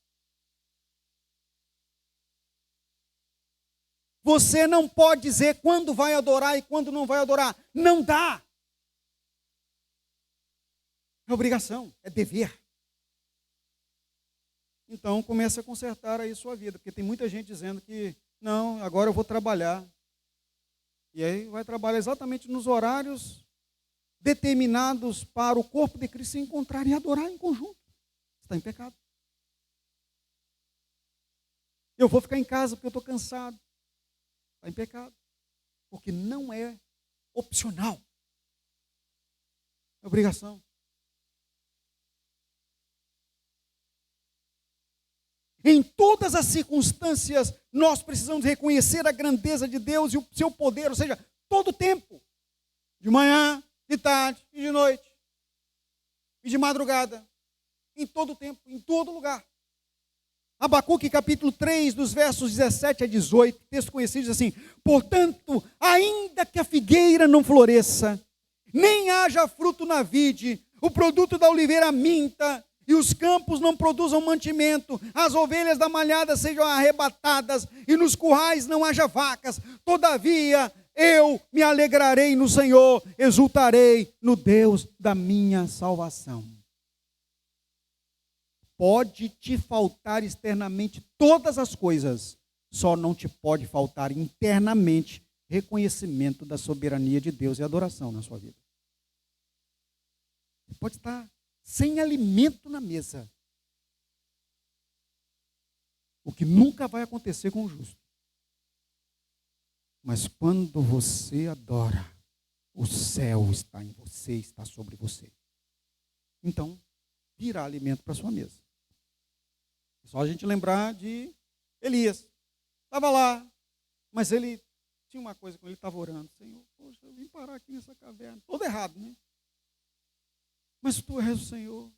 Você não pode dizer quando vai adorar e quando não vai adorar. Não dá. É obrigação, é dever. Então comece a consertar aí sua vida, porque tem muita gente dizendo que não, agora eu vou trabalhar. E aí vai trabalhar exatamente nos horários determinados para o corpo de Cristo se encontrar e adorar em conjunto. Está em pecado. Eu vou ficar em casa porque eu estou cansado. Está em pecado. Porque não é opcional. É obrigação. Em todas as circunstâncias, nós precisamos reconhecer a grandeza de Deus e o seu poder, ou seja, todo o tempo. De manhã, de tarde e de noite. E de madrugada. Em todo o tempo, em todo lugar. Abacuque capítulo 3, dos versos 17 a 18, texto conhecido diz assim, portanto, ainda que a figueira não floresça, nem haja fruto na vide, o produto da oliveira minta, e os campos não produzam mantimento, as ovelhas da malhada sejam arrebatadas, e nos currais não haja vacas, todavia eu me alegrarei no Senhor, exultarei no Deus da minha salvação. Pode te faltar externamente todas as coisas, só não te pode faltar internamente reconhecimento da soberania de Deus e adoração na sua vida. Você pode estar sem alimento na mesa, o que nunca vai acontecer com o justo. Mas quando você adora, o céu está em você, está sobre você. Então, virá alimento para a sua mesa. É só a gente lembrar de Elias. Estava lá, mas ele tinha uma coisa quando ele estava orando. Senhor, poxa, eu vim parar aqui nessa caverna. Todo errado, né? Mas tu és o Senhor.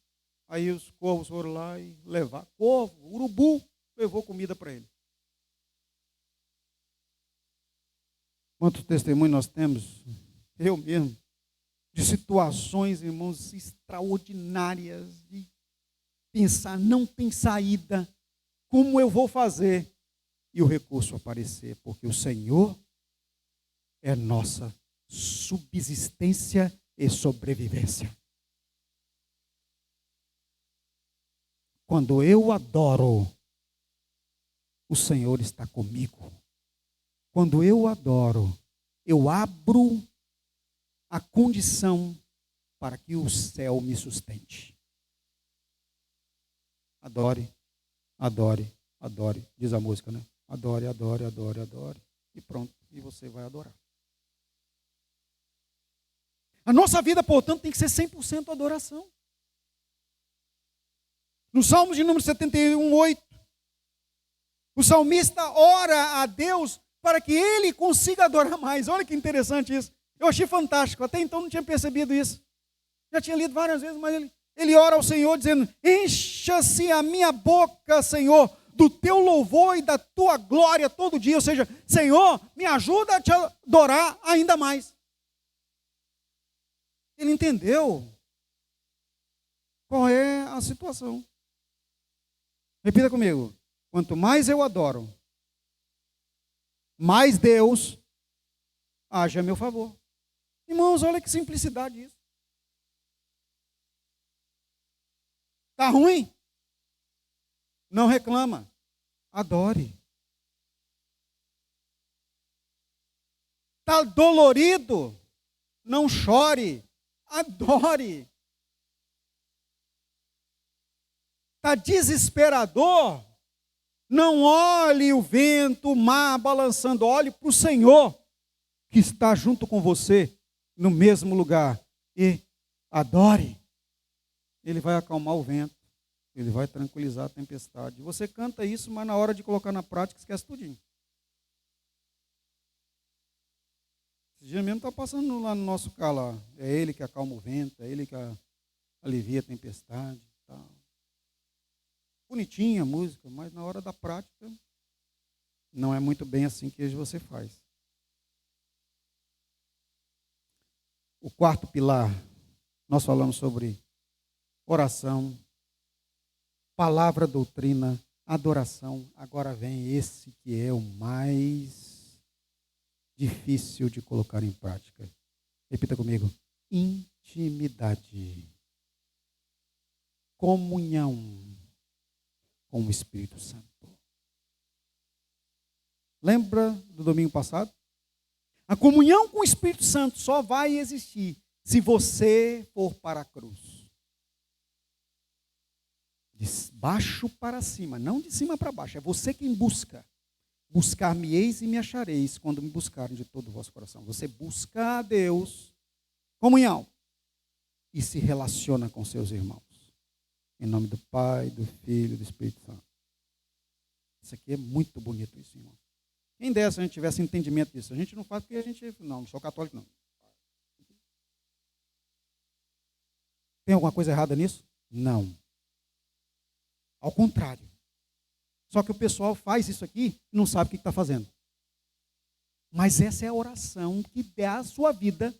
Aí os corvos foram lá e levaram. Corvo, urubu, levou comida para ele. Quantos testemunhos nós temos? Eu mesmo. De situações, irmãos, extraordinárias. De pensar, não tem saída. Como eu vou fazer? E o recurso aparecer. Porque o Senhor é nossa subsistência e sobrevivência. Quando eu adoro, o Senhor está comigo. Quando eu adoro, eu abro a condição para que o céu me sustente. Adore, adore, adore. Diz a música, né? Adore, adore, adore, adore. E pronto, e você vai adorar. A nossa vida, portanto, tem que ser 100% adoração. No Salmo de número 71, 8, o salmista ora a Deus para que ele consiga adorar mais. Olha que interessante isso. Eu achei fantástico. Até então não tinha percebido isso. Já tinha lido várias vezes, mas ele ora ao Senhor dizendo: encha-se a minha boca, Senhor, do teu louvor e da tua glória todo dia. Ou seja, Senhor, me ajuda a te adorar ainda mais. Ele entendeu qual é a situação. Repita comigo. Quanto mais eu adoro, mais Deus age a meu favor. Irmãos, olha que simplicidade isso. Está ruim? Não reclama. Adore. Está dolorido? Não chore. Adore. Está desesperador? Não olhe o vento, o mar balançando. Olhe para o Senhor, que está junto com você, no mesmo lugar. E adore. Ele vai acalmar o vento. Ele vai tranquilizar a tempestade. Você canta isso, mas na hora de colocar na prática, esquece tudinho. Esse dia mesmo está passando lá no nosso carro lá. É ele que acalma o vento, é ele que alivia a tempestade. Tal. Bonitinha a música, mas na hora da prática não é muito bem assim que você faz. O quarto pilar, nós falamos sobre oração, palavra, doutrina, adoração. Agora vem esse que é o mais difícil de colocar em prática. Repita comigo. Intimidade. Comunhão com o Espírito Santo. Lembra do domingo passado? A comunhão com o Espírito Santo só vai existir se você for para a cruz. De baixo para cima, não de cima para baixo. É você quem busca. Buscar-me-eis e me achareis quando me buscarem de todo o vosso coração. Você busca a Deus, comunhão, e se relaciona com seus irmãos. Em nome do Pai, do Filho e do Espírito Santo. Isso aqui é muito bonito, isso, irmão. Quem dera se a gente tivesse entendimento disso. A gente não faz porque a gente... Não sou católico, não. Tem alguma coisa errada nisso? Não. Ao contrário. Só que o pessoal faz isso aqui e não sabe o que está fazendo. Mas essa é a oração que dá à sua vida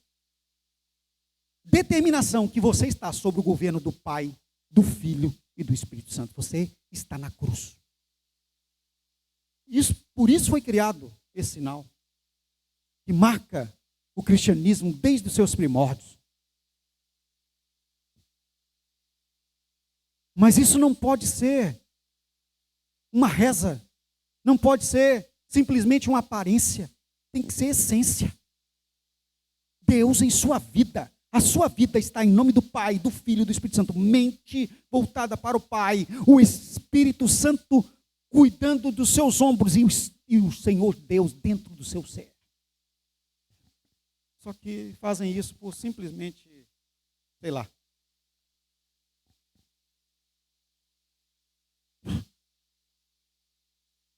determinação que você está sob o governo do Pai, do Filho e do Espírito Santo. Você está na cruz. Por isso foi criado esse sinal, que marca o cristianismo desde os seus primórdios. Mas isso não pode ser uma reza, não pode ser simplesmente uma aparência. tem que ser essência. Deus em sua vida. A sua vida está em nome do Pai, do Filho e do Espírito Santo. Mente voltada para o Pai. O Espírito Santo cuidando dos seus ombros. E o Senhor Deus dentro do seu ser. Só que fazem isso por simplesmente, sei lá.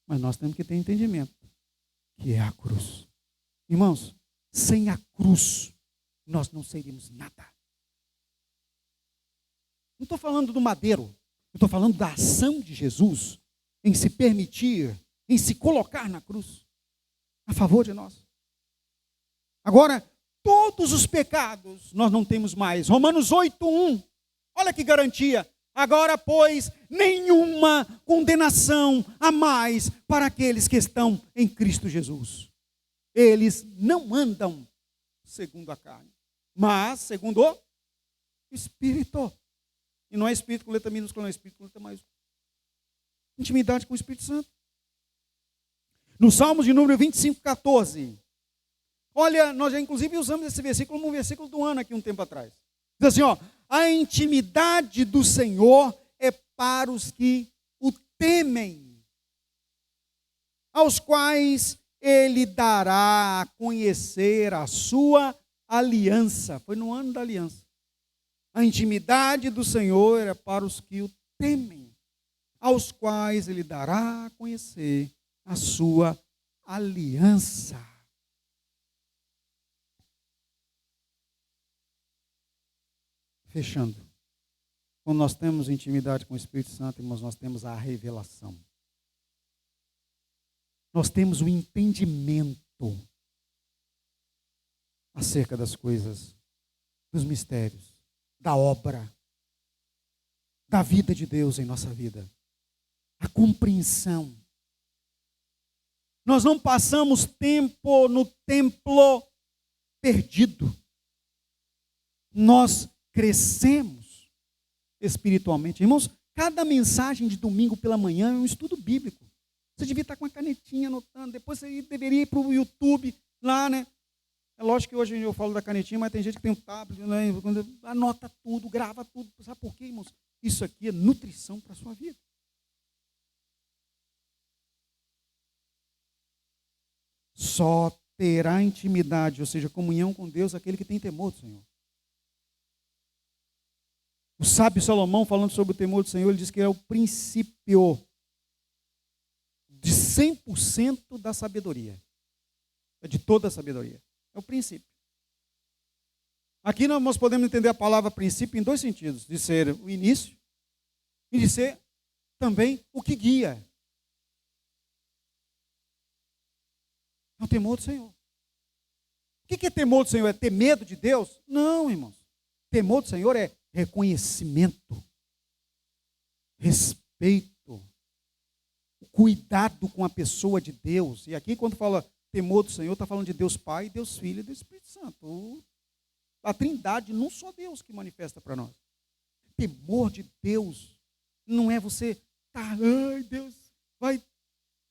Mas nós temos que ter entendimento, que é a cruz. Irmãos, sem a cruz, nós não seríamos nada. Não estou falando do madeiro, eu estou falando da ação de Jesus em se permitir, em se colocar na cruz, a favor de nós. Agora, todos os pecados nós não temos mais. Romanos 8:1, olha que garantia. Agora, pois, nenhuma condenação há mais para aqueles que estão em Cristo Jesus. Eles não andam segundo a carne, mas segundo o Espírito. E não é Espírito com letra minúscula, não é Espírito com letra maiúscula. Intimidade com o Espírito Santo. No Salmos de número 25:14. Olha, nós já inclusive usamos esse versículo como um versículo do ano aqui um tempo atrás. Diz assim, ó, a intimidade do Senhor é para os que o temem, aos quais Ele dará a conhecer a sua aliança. Foi no ano da aliança. A intimidade do Senhor é para os que o temem, aos quais Ele dará a conhecer a sua aliança. Fechando. Quando nós temos intimidade com o Espírito Santo, irmãos, nós temos a revelação. Nós temos o entendimento acerca das coisas, dos mistérios, da obra, da vida de Deus em nossa vida. A compreensão. Nós não passamos tempo no templo perdido. Nós crescemos espiritualmente. Irmãos, cada mensagem de domingo pela manhã é um estudo bíblico. Você devia estar com uma canetinha anotando, depois você deveria ir para o YouTube, lá, né? É lógico que hoje eu falo da canetinha, mas tem gente que tem um tablet, né? Anota tudo, grava tudo. Sabe por quê, irmãos? Isso aqui é nutrição para a sua vida. Só terá intimidade, ou seja, comunhão com Deus, aquele que tem temor do Senhor. O sábio Salomão, falando sobre o temor do Senhor, ele diz que é o princípio de 100% da sabedoria. É de toda a sabedoria. É o princípio. Aqui nós podemos entender a palavra princípio em dois sentidos. De ser o início e de ser também o que guia. É o temor do Senhor. O que é temor do Senhor? É ter medo de Deus? Não, irmãos. Temor do Senhor é reconhecimento, respeito, cuidado com a pessoa de Deus. E aqui quando fala temor do Senhor, está falando de Deus Pai, Deus Filho e Deus Espírito Santo. A Trindade, não só Deus que manifesta para nós. Temor de Deus não é você, ai Deus, vai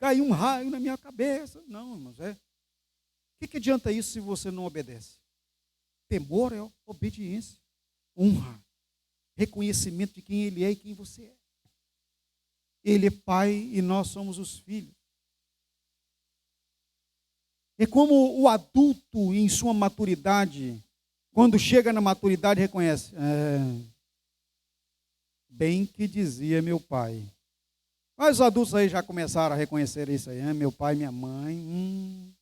cair um raio na minha cabeça. Não, irmãos, é. O que adianta isso se você não obedece? Temor é obediência, honra, reconhecimento de quem Ele é e quem você é. Ele é Pai e nós somos os filhos. É como o adulto em sua maturidade, quando chega na maturidade, reconhece. Bem que dizia meu pai. Mas os adultos aí já começaram a reconhecer isso aí. Meu pai, minha mãe.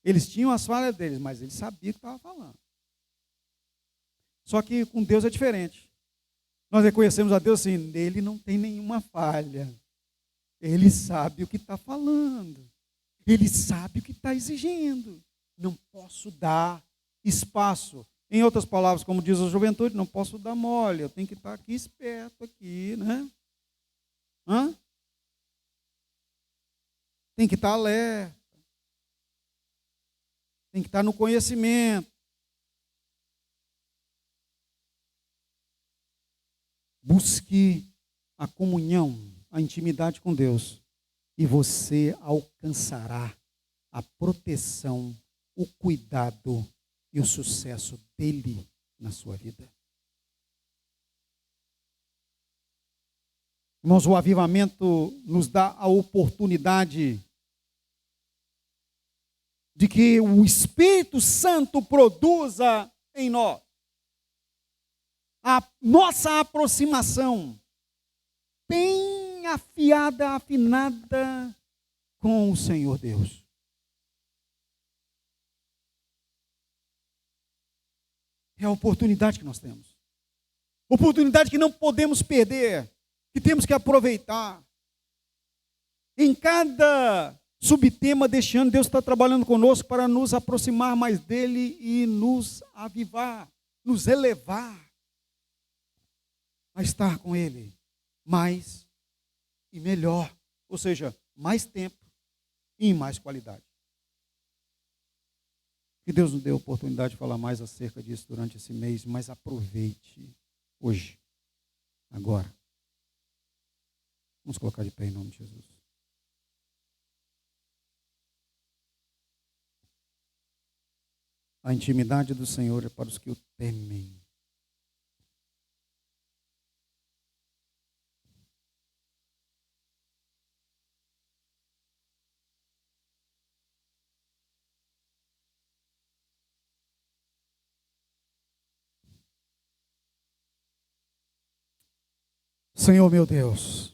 Eles tinham as falhas deles, mas eles sabiam o que estava falando. Só que com Deus é diferente. Nós reconhecemos a Deus assim, nele não tem nenhuma falha. Ele sabe o que está falando. Ele sabe o que está exigindo. Não posso dar espaço. Em outras palavras, como diz a juventude, não posso dar mole. Eu tenho que estar aqui esperto aqui, né? Tem que estar alerta. Tem que estar no conhecimento. Busque a comunhão, a intimidade com Deus, e você alcançará a proteção, o cuidado e o sucesso dele na sua vida. Irmãos, o avivamento nos dá a oportunidade de que o Espírito Santo produza em nós a nossa aproximação bem afiada, afinada com o Senhor Deus. É a oportunidade que nós temos. Oportunidade que não podemos perder, que temos que aproveitar. Em cada subtema deste ano, Deus está trabalhando conosco para nos aproximar mais dele e nos avivar, nos elevar a estar com ele mais e melhor, ou seja, mais tempo e em mais qualidade. Que Deus nos dê a oportunidade de falar mais acerca disso durante esse mês, mas aproveite hoje, agora. Vamos colocar de pé em nome de Jesus. A intimidade do Senhor é para os que o temem. Senhor meu Deus,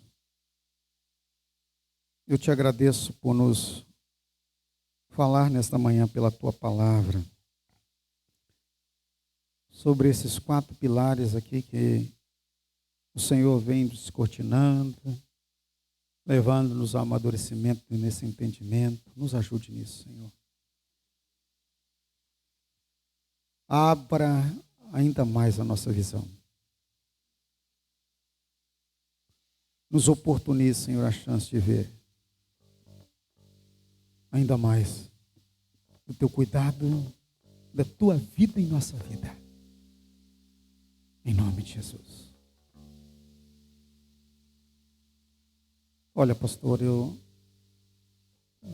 eu te agradeço por nos falar nesta manhã pela tua palavra sobre esses 4 pilares aqui que o Senhor vem descortinando, levando-nos ao amadurecimento nesse entendimento. Nos ajude nisso, Senhor. Abra ainda mais a nossa visão. Nos oportunize, Senhor, a chance de ver ainda mais do teu cuidado, da tua vida em nossa vida. Em nome de Jesus. Olha, pastor, eu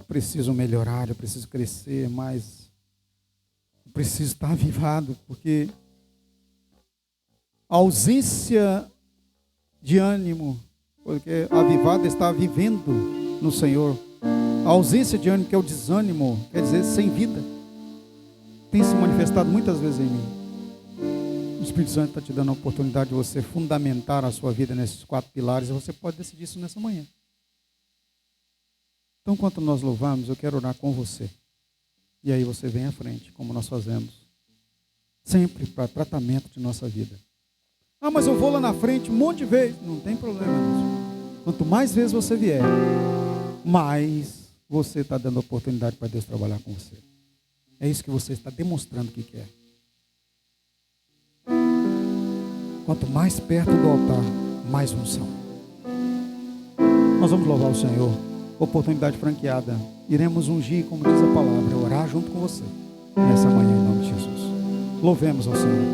preciso melhorar, eu preciso crescer, mas eu preciso estar avivado, porque a ausência de ânimo, porque avivado está vivendo no Senhor. A ausência de ânimo, que é o desânimo, quer dizer, sem vida, tem se manifestado muitas vezes em mim. O Espírito Santo está te dando a oportunidade de você fundamentar a sua vida nesses 4 pilares, e você pode decidir isso nessa manhã. Então, enquanto nós louvamos, eu quero orar com você. E aí você vem à frente, como nós fazemos, sempre para tratamento de nossa vida. Ah, mas eu vou lá na frente um monte de vezes. Não tem problema nisso. Quanto mais vezes você vier, mais você está dando oportunidade para Deus trabalhar com você. É isso que você está demonstrando que quer. Quanto mais perto do altar, mais unção. Nós vamos louvar o Senhor. Oportunidade franqueada. Iremos ungir, como diz a palavra, orar junto com você nessa manhã, em nome de Jesus. Louvemos ao Senhor.